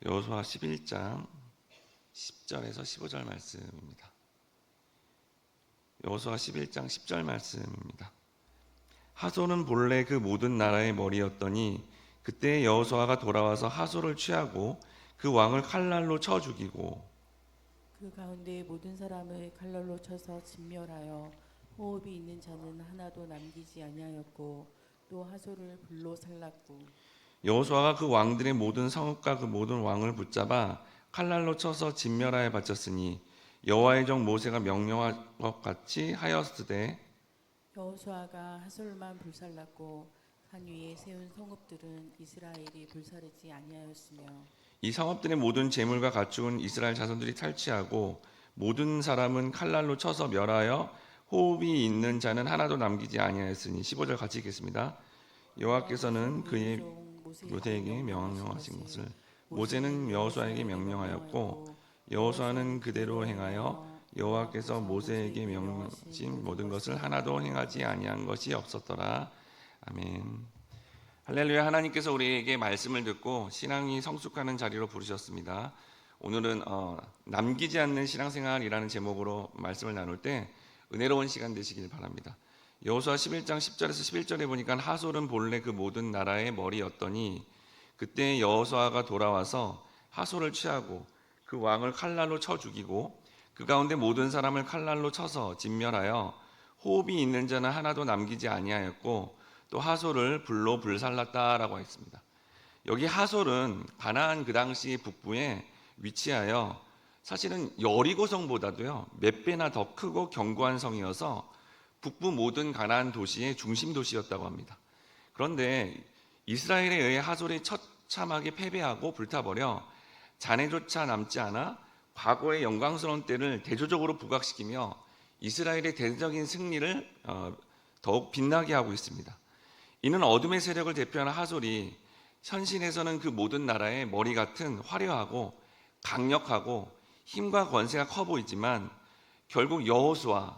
여호수아 11장 10절에서 15절 말씀입니다. 여호수아 11장 10절 말씀입니다. 하솔은 본래 그 모든 나라의 머리였더니 그때 여호수아가 돌아와서 하솔을 취하고 그 왕을 칼날로 쳐 죽이고 그 가운데 모든 사람을 칼날로 쳐서 진멸하여 호흡이 있는 자는 하나도 남기지 아니하였고 또 하솔을 불로 살랐고 여호수아가 그 왕들의 모든 성읍과 그 모든 왕을 붙잡아 칼날로 쳐서 진멸하여 바쳤으니 여호와의 종 모세가 명령한 것 같이 하였으되 여호수아가 하솔만 불살랐고 산 위에 세운 성읍들은 이스라엘이 불사르지 아니하였으며 이 성읍들의 모든 재물과 가축은 이스라엘 자손들이 탈취하고 모든 사람은 칼날로 쳐서 멸하여 호흡이 있는 자는 하나도 남기지 아니하였으니 15절 같이 읽겠습니다. 여호와께서는 그의 모세에게 명령하신 것을 모세는 여호수아에게 명령하였고 여호수아는 그대로 행하여 여호와께서 모세에게 명령하신 모든 것을 하나도 행하지 아니한 것이 없었더라. 아멘. 할렐루야. 하나님께서 우리에게 말씀을 듣고 신앙이 성숙하는 자리로 부르셨습니다. 오늘은 남기지 않는 신앙생활이라는 제목으로 말씀을 나눌 때 은혜로운 시간 되시길 바랍니다. 여호수아 11장 10절에서 11절에 보니까 하솔은 본래 그 모든 나라의 머리였더니 그때 여호수아가 돌아와서 하솔을 취하고 그 왕을 칼날로 쳐 죽이고 그 가운데 모든 사람을 칼날로 쳐서 진멸하여 호흡이 있는 자는 하나도 남기지 아니하였고 또 하솔을 불로 불살랐다라고 했습니다. 여기 하솔은 가나안 그 당시 북부에 위치하여 사실은 여리고성보다도요 몇 배나 더 크고 견고한 성이어서 북부 모든 가나안 도시의 중심 도시였다고 합니다. 그런데 이스라엘에 의해 하솔이 처참하게 패배하고 불타버려 잔해조차 남지 않아 과거의 영광스러운 때를 대조적으로 부각시키며 이스라엘의 대대적인 승리를 더욱 빛나게 하고 있습니다. 이는 어둠의 세력을 대표하는 하솔이 현실에서는 그 모든 나라의 머리 같은 화려하고 강력하고 힘과 권세가 커 보이지만 결국 여호수아,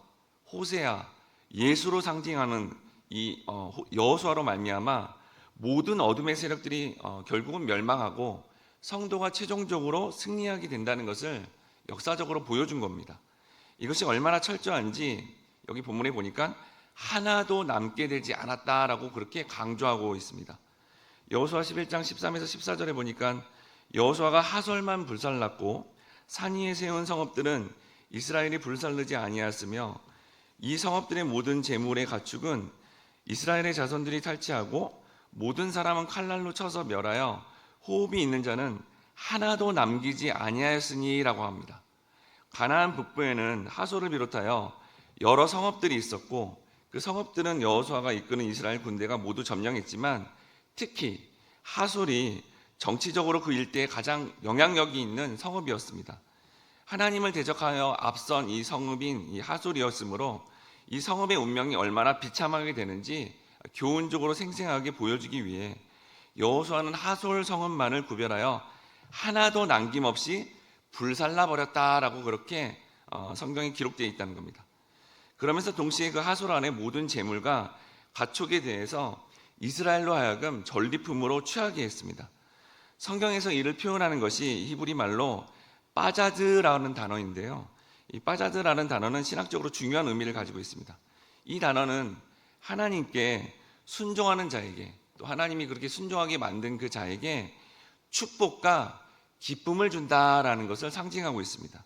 호세아, 예수로 상징하는 이 여호수아로 말미암아 모든 어둠의 세력들이 결국은 멸망하고 성도가 최종적으로 승리하게 된다는 것을 역사적으로 보여준 겁니다. 이것이 얼마나 철저한지 여기 본문에 보니까 하나도 남게 되지 않았다라고 그렇게 강조하고 있습니다. 여호수아 11장 13에서 14절에 보니까 여호수아가 하솔만 불살랐고 산 위에 세운 성읍들은 이스라엘이 불살르지 아니하였으며 이 성읍들의 모든 재물의 가축은 이스라엘의 자손들이 탈취하고 모든 사람은 칼날로 쳐서 멸하여 호흡이 있는 자는 하나도 남기지 아니하였으니라고 합니다. 가나안 북부에는 하솔을 비롯하여 여러 성읍들이 있었고 그 성읍들은 여호수아가 이끄는 이스라엘 군대가 모두 점령했지만 특히 하솔이 정치적으로 그 일대에 가장 영향력이 있는 성읍이었습니다. 하나님을 대적하여 앞선 이 성읍인 이 하솔이었으므로 이 성읍의 운명이 얼마나 비참하게 되는지 교훈적으로 생생하게 보여주기 위해 여호수아는 하솔 성읍만을 구별하여 하나도 남김없이 불살라버렸다라고 그렇게 성경에 기록되어 있다는 겁니다. 그러면서 동시에 그 하솔 안의 모든 재물과 가축에 대해서 이스라엘로 하여금 전리품으로 취하게 했습니다. 성경에서 이를 표현하는 것이 히브리 말로 빠자드라는 단어인데요. 이 빠자드라는 단어는 신학적으로 중요한 의미를 가지고 있습니다. 이 단어는 하나님께 순종하는 자에게 또 하나님이 그렇게 순종하게 만든 그 자에게 축복과 기쁨을 준다라는 것을 상징하고 있습니다.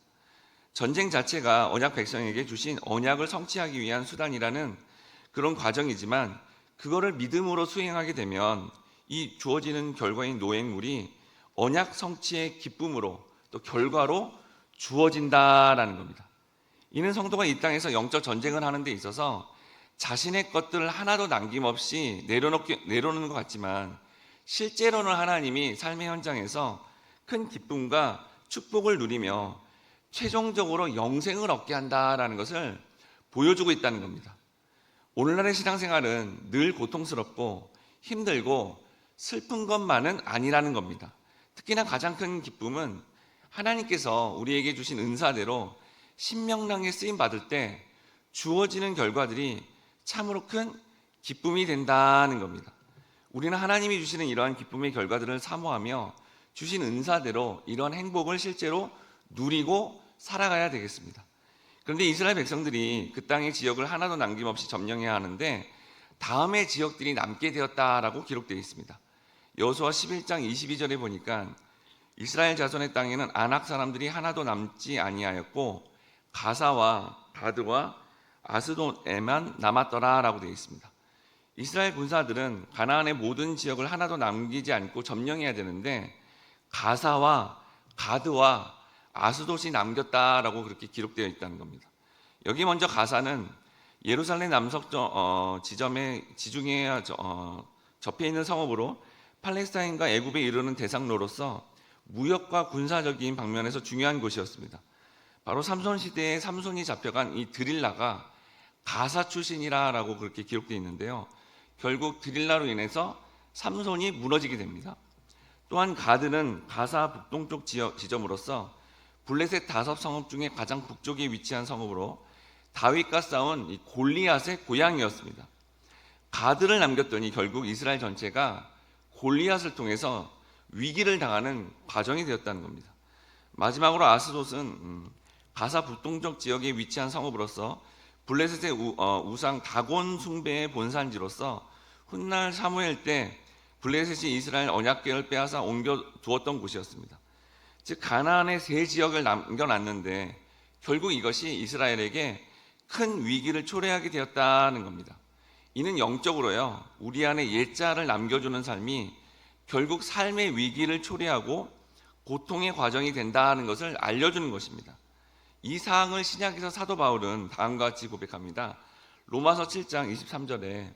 전쟁 자체가 언약 백성에게 주신 언약을 성취하기 위한 수단이라는 그런 과정이지만 그거를 믿음으로 수행하게 되면 이 주어지는 결과인 노획물이 언약 성취의 기쁨으로 또 결과로 주어진다라는 겁니다. 이는 성도가 이 땅에서 영적 전쟁을 하는 데 있어서 자신의 것들을 하나도 남김없이 내려놓는 것 같지만 실제로는 하나님이 삶의 현장에서 큰 기쁨과 축복을 누리며 최종적으로 영생을 얻게 한다라는 것을 보여주고 있다는 겁니다. 오늘날의 신앙생활은 늘 고통스럽고 힘들고 슬픈 것만은 아니라는 겁니다. 특히나 가장 큰 기쁨은 하나님께서 우리에게 주신 은사대로 신명나게 쓰임 받을 때 주어지는 결과들이 참으로 큰 기쁨이 된다는 겁니다. 우리는 하나님이 주시는 이러한 기쁨의 결과들을 사모하며 주신 은사대로 이러한 행복을 실제로 누리고 살아가야 되겠습니다. 그런데 이스라엘 백성들이 그 땅의 지역을 하나도 남김없이 점령해야 하는데 다음의 지역들이 남게 되었다라고 기록되어 있습니다. 여호수아 11장 22절에 보니까 이스라엘 자손의 땅에는 아낙 사람들이 하나도 남지 아니하였고 가사와 가드와 아스돗에만 남았더라라고 되어 있습니다. 이스라엘 군사들은 가나안의 모든 지역을 하나도 남기지 않고 점령해야 되는데 가사와 가드와 아스돗이 남겼다라고 그렇게 기록되어 있다는 겁니다. 여기 먼저 가사는 예루살렘 남석 지중해 접해 있는 성읍으로 팔레스타인과 애굽에 이르는 대상로로서 무역과 군사적인 방면에서 중요한 곳이었습니다. 바로 삼손 시대에 삼손이 잡혀간 이 드릴라가 가사 출신이라고 그렇게 기록되어 있는데요. 결국 드릴라로 인해서 삼손이 무너지게 됩니다. 또한 가드는 가사 북동쪽 지점으로서 블레셋 5성읍 중에 가장 북쪽에 위치한 성읍으로 다윗과 싸운 이 골리앗의 고향이었습니다. 가드를 남겼더니 결국 이스라엘 전체가 골리앗을 통해서 위기를 당하는 과정이 되었다는 겁니다. 마지막으로 아스돗은 가사 북동쪽 지역에 위치한 성읍으로서 블레셋의 우상 다곤 숭배의 본산지로서 훗날 사무엘 때 블레셋이 이스라엘 언약궤를 빼앗아 옮겨 두었던 곳이었습니다. 즉 가나안의 세 지역을 남겨놨는데 결국 이것이 이스라엘에게 큰 위기를 초래하게 되었다는 겁니다. 이는 영적으로요, 우리 안에 옛자를 남겨주는 삶이 결국 삶의 위기를 초래하고 고통의 과정이 된다는 것을 알려주는 것입니다. 이 사항을 신약에서 사도 바울은 다음과 같이 고백합니다. 로마서 7장 23절에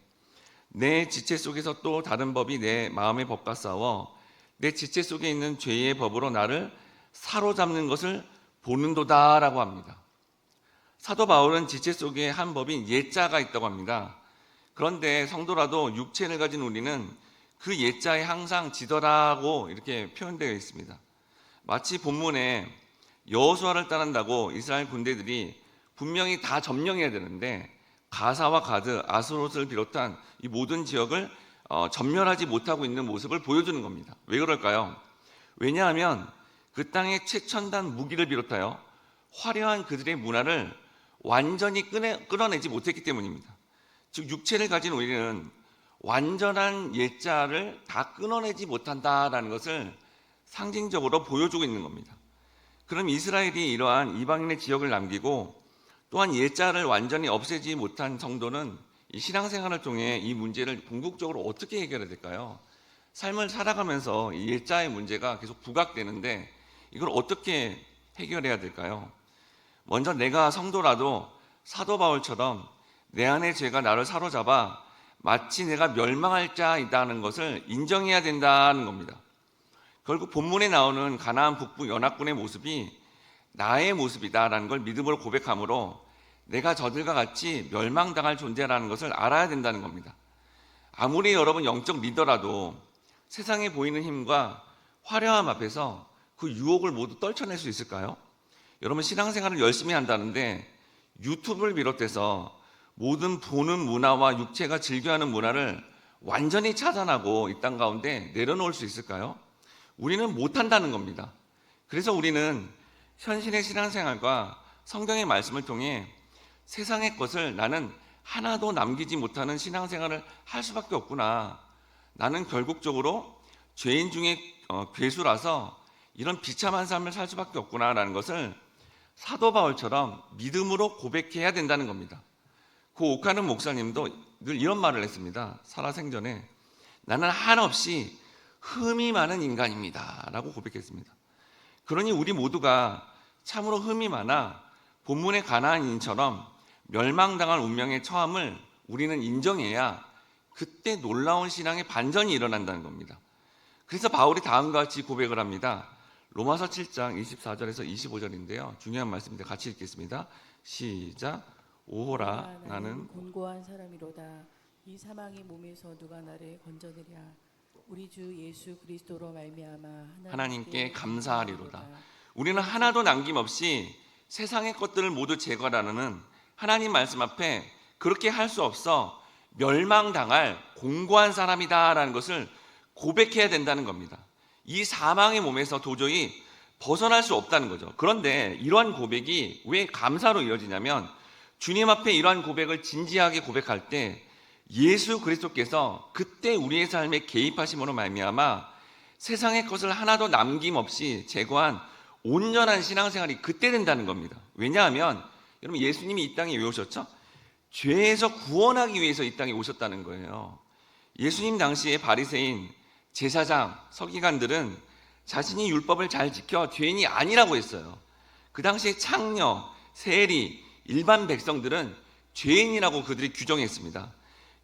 내 지체 속에서 또 다른 법이 내 마음의 법과 싸워 내 지체 속에 있는 죄의 법으로 나를 사로잡는 것을 보는도다 라고 합니다. 사도 바울은 지체 속에 한 법인 옛자가 있다고 합니다. 그런데 성도라도 육체를 가진 우리는 그 옛자에 항상 지더라고 이렇게 표현되어 있습니다. 마치 본문에 여호수아를 따른다고 이스라엘 군대들이 분명히 다 점령해야 되는데 가사와 가드, 아스롯을 비롯한 이 모든 지역을 점령하지 못하고 있는 모습을 보여주는 겁니다. 왜 그럴까요? 왜냐하면 그 땅의 최첨단 무기를 비롯하여 화려한 그들의 문화를 완전히 끌어내지 못했기 때문입니다. 즉 육체를 가진 우리는 완전한 옛자를 다 끊어내지 못한다라는 것을 상징적으로 보여주고 있는 겁니다. 그럼 이스라엘이 이러한 이방인의 지역을 남기고 또한 옛자를 완전히 없애지 못한 성도는 이 신앙생활을 통해 이 문제를 궁극적으로 어떻게 해결해야 될까요? 삶을 살아가면서 이 옛자의 문제가 계속 부각되는데 이걸 어떻게 해결해야 될까요? 먼저 내가 성도라도 사도 바울처럼 내 안의 죄가 나를 사로잡아 마치 내가 멸망할 자이다는 것을 인정해야 된다는 겁니다. 결국 본문에 나오는 가나안 북부 연합군의 모습이 나의 모습이다라는 걸 믿음으로 고백함으로 내가 저들과 같이 멸망당할 존재라는 것을 알아야 된다는 겁니다. 아무리 여러분 영적 리더라도 세상에 보이는 힘과 화려함 앞에서 그 유혹을 모두 떨쳐낼 수 있을까요? 여러분 신앙생활을 열심히 한다는데 유튜브를 비롯해서 모든 보는 문화와 육체가 즐겨하는 문화를 완전히 차단하고 이 땅 가운데 내려놓을 수 있을까요? 우리는 못한다는 겁니다. 그래서 우리는 현실의 신앙생활과 성경의 말씀을 통해 세상의 것을 나는 하나도 남기지 못하는 신앙생활을 할 수밖에 없구나. 나는 결국적으로 죄인 중에 괴수라서 이런 비참한 삶을 살 수밖에 없구나라는 것을 사도 바울처럼 믿음으로 고백해야 된다는 겁니다. 그 오카는 목사님도 늘 이런 말을 했습니다. 살아생전에 나는 한없이 흠이 많은 인간입니다 라고 고백했습니다. 그러니 우리 모두가 참으로 흠이 많아 본문의 가나안인처럼 멸망당할 운명에 처함을 우리는 인정해야 그때 놀라운 신앙의 반전이 일어난다는 겁니다. 그래서 바울이 다음과 같이 고백을 합니다. 로마서 7장 24절에서 25절인데요. 중요한 말씀인데 같이 읽겠습니다. 시작. 오호라 나는 곤고한 사람이로다. 이 사망의 몸에서 누가 나를 건져내랴. 우리 주 예수 그리스도로 말미암아 하나님께 감사하리로다. 우리는 하나도 남김없이 세상의 것들을 모두 제거하라는 하나님 말씀 앞에 그렇게 할 수 없어 멸망당할 공고한 사람이다라는 것을 고백해야 된다는 겁니다. 이 사망의 몸에서 도저히 벗어날 수 없다는 거죠. 그런데 이러한 고백이 왜 감사로 이어지냐면 주님 앞에 이러한 고백을 진지하게 고백할 때 예수 그리스도께서 그때 우리의 삶에 개입하심으로 말미암아 세상의 것을 하나도 남김없이 제거한 온전한 신앙생활이 그때 된다는 겁니다. 왜냐하면 여러분 예수님이 이 땅에 왜 오셨죠? 죄에서 구원하기 위해서 이 땅에 오셨다는 거예요. 예수님 당시에 바리새인, 제사장, 서기관들은 자신이 율법을 잘 지켜 죄인이 아니라고 했어요. 그 당시에 창녀, 세리, 일반 백성들은 죄인이라고 그들이 규정했습니다.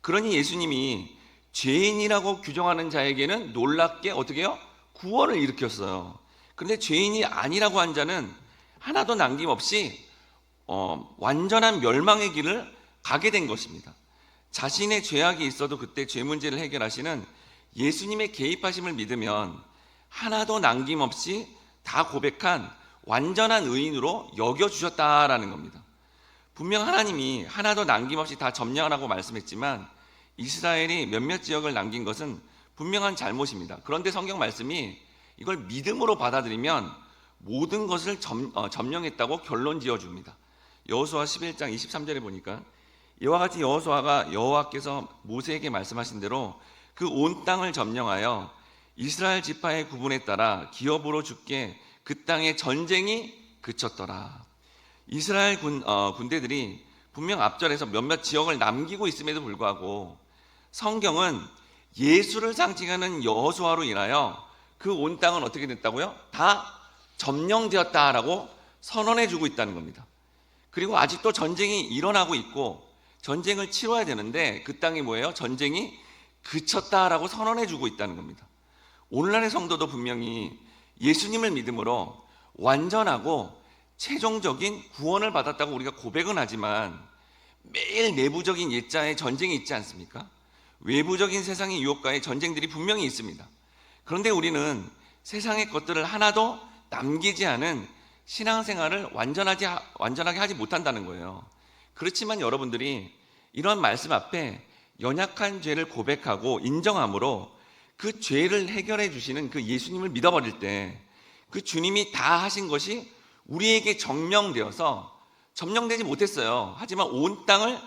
그러니 예수님이 죄인이라고 규정하는 자에게는 놀랍게 어떻게 해요? 구원을 일으켰어요. 그런데 죄인이 아니라고 한 자는 하나도 남김없이 완전한 멸망의 길을 가게 된 것입니다. 자신의 죄악이 있어도 그때 죄 문제를 해결하시는 예수님의 개입하심을 믿으면 하나도 남김없이 다 고백한 완전한 의인으로 여겨주셨다라는 겁니다. 분명 하나님이 하나도 남김없이 다 점령하라고 말씀했지만 이스라엘이 몇몇 지역을 남긴 것은 분명한 잘못입니다. 그런데 성경 말씀이 이걸 믿음으로 받아들이면 모든 것을 점령했다고 결론 지어줍니다. 여호수아 11장 23절에 보니까 이와 같이 여호와께서 모세에게 말씀하신 대로 그 온 땅을 점령하여 이스라엘 지파의 구분에 따라 기업으로 주께 그 땅의 전쟁이 그쳤더라. 이스라엘 군대들이 분명 앞절에서 몇몇 지역을 남기고 있음에도 불구하고 성경은 예수를 상징하는 여호수아로 인하여 그 온 땅은 어떻게 됐다고요? 다 점령되었다라고 선언해 주고 있다는 겁니다. 그리고 아직도 전쟁이 일어나고 있고 전쟁을 치러야 되는데 그 땅이 뭐예요? 전쟁이 그쳤다라고 선언해 주고 있다는 겁니다. 오늘날의 성도도 분명히 예수님을 믿음으로 완전하고 최종적인 구원을 받았다고 우리가 고백은 하지만 매일 내부적인 옛자의 전쟁이 있지 않습니까? 외부적인 세상의 유혹과의 전쟁들이 분명히 있습니다. 그런데 우리는 세상의 것들을 하나도 남기지 않은 신앙생활을 완전하게 하지 못한다는 거예요. 그렇지만 여러분들이 이러한 말씀 앞에 연약한 죄를 고백하고 인정함으로 그 죄를 해결해 주시는 그 예수님을 믿어버릴 때 그 주님이 다 하신 것이 우리에게 점령되지 못했어요. 하지만 온 땅을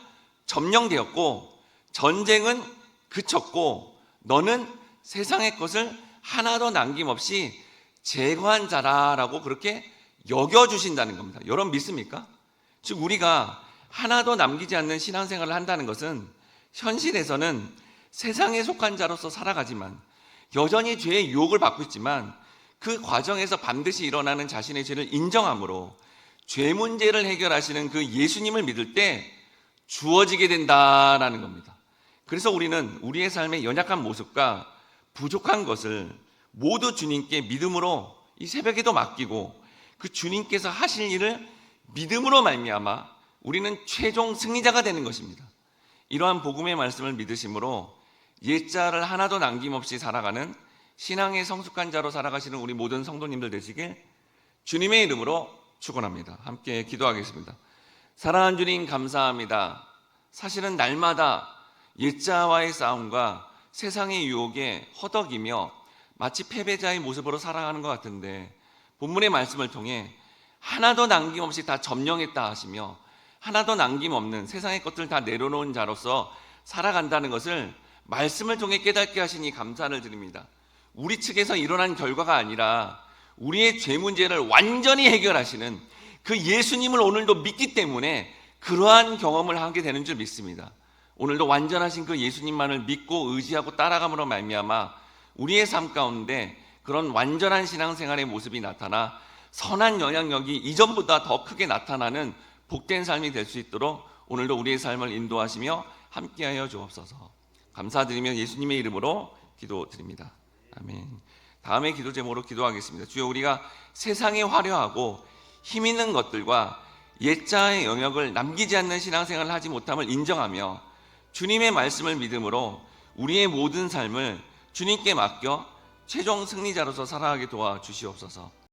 점령되었고 전쟁은 그쳤고 너는 세상의 것을 하나도 남김없이 제거한 자라라고 그렇게 여겨주신다는 겁니다. 여러분 믿습니까? 즉 우리가 하나도 남기지 않는 신앙생활을 한다는 것은 현실에서는 세상에 속한 자로서 살아가지만 여전히 죄의 유혹을 받고 있지만 그 과정에서 반드시 일어나는 자신의 죄를 인정함으로 죄 문제를 해결하시는 그 예수님을 믿을 때 주어지게 된다라는 겁니다. 그래서 우리는 우리의 삶의 연약한 모습과 부족한 것을 모두 주님께 믿음으로 이 새벽에도 맡기고 그 주님께서 하실 일을 믿음으로 말미암아 우리는 최종 승리자가 되는 것입니다. 이러한 복음의 말씀을 믿으심으로 옛자를 하나도 남김없이 살아가는 신앙의 성숙한 자로 살아가시는 우리 모든 성도님들 되시길 주님의 이름으로 축원합니다. 함께 기도하겠습니다. 사랑하는 주님 감사합니다. 사실은 날마다 옛자와의 싸움과 세상의 유혹에 허덕이며 마치 패배자의 모습으로 살아가는 것 같은데 본문의 말씀을 통해 하나도 남김없이 다 점령했다 하시며 하나도 남김없는 세상의 것들을 다 내려놓은 자로서 살아간다는 것을 말씀을 통해 깨닫게 하시니 감사를 드립니다. 우리 측에서 일어난 결과가 아니라 우리의 죄 문제를 완전히 해결하시는 그 예수님을 오늘도 믿기 때문에 그러한 경험을 하게 되는 줄 믿습니다. 오늘도 완전하신 그 예수님만을 믿고 의지하고 따라감으로 말미암아 우리의 삶 가운데 그런 완전한 신앙생활의 모습이 나타나 선한 영향력이 이전보다 더 크게 나타나는 복된 삶이 될 수 있도록 오늘도 우리의 삶을 인도하시며 함께하여 주옵소서. 감사드리며 예수님의 이름으로 기도드립니다. 아멘. 다음의 기도 제목으로 기도하겠습니다. 주여 우리가 세상에 화려하고 힘 있는 것들과 옛자의 영역을 남기지 않는 신앙생활을 하지 못함을 인정하며 주님의 말씀을 믿음으로 우리의 모든 삶을 주님께 맡겨 최종 승리자로서 살아가게 도와주시옵소서.